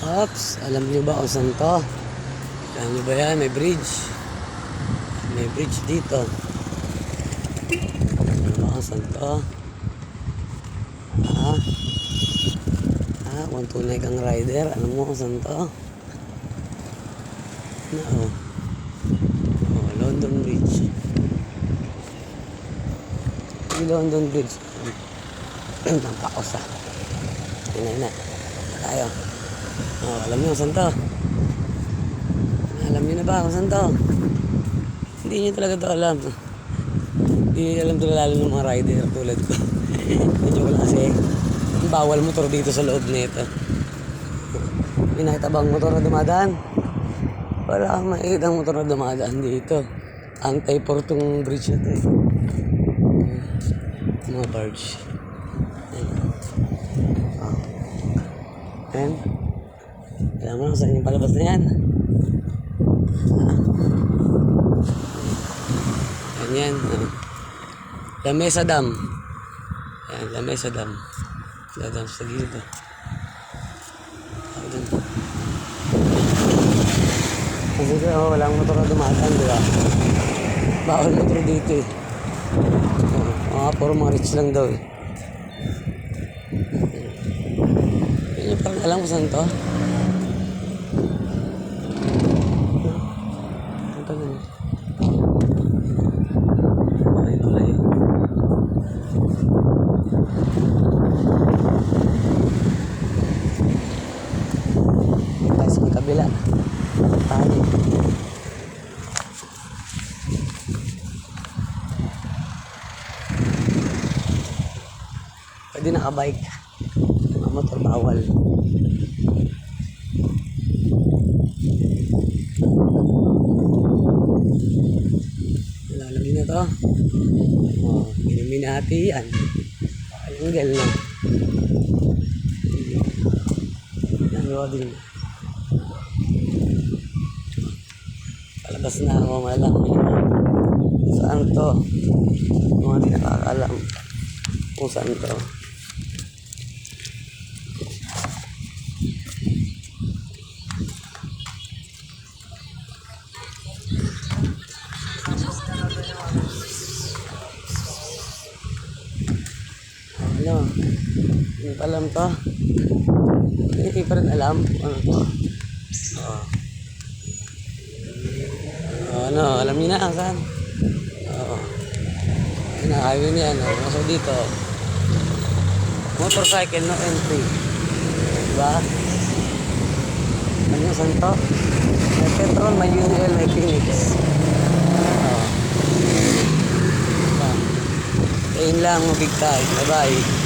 Ops, alam niyo ba kung saan to? Alam niyo ba yan? May bridge. May bridge dito. Alam niyo ba kung saan to? Ha? Ha? Kung tunay kang rider, alam mo kung saan to? Oh. Oh, London Bridge. Yung London Bridge. Nampakos ah. Ina. Tayo. Oh, alam niyo kung saan to? Alam niyo na ba kung saan to? Hindi niyo talaga to alam. Hindi niyo alam to lalo ng mga rider tulad ko. Medyo ko lang kasi bawal motor dito sa loob nito. May nakita bang motor na dumadaan? Wala kang makikita ang motor na dumadaan dito. Anti-for tong bridge na to eh. Mga barge. Ayan. Alam mo na saan yung palabas na yan. Ayan yan. Lamesa Dam. Ayan, Lamesa Dam. Dadam sa gilid. Kasi walang motor na dumadaan, di ba? Bawal motor dito eh. Puro mga rich lang daw eh. Hindi nyo parang alam kung saan to? Ito na. Tulay. Tayo sa kabila. Tayo. Pwede nakabike. Mga motor bawal. Lalagyan na to. Oh, Illuminati yan. Angle na. Yan, loading. Palabas na ako, malam. Saan to? Mga di nakakaalam kung saan to. Ano? Hindi pa alam to. Hindi pa rin alam kung ano to. Oh. Oh, ano? Alam niyo na saan? Oo. Highway niya, no? So dito, motorcycle, no entry. Diba? Ano saan to? May petrol, may UNL, may Phoenix. Oo. Diba? Ayun lang, big time. Bye-bye.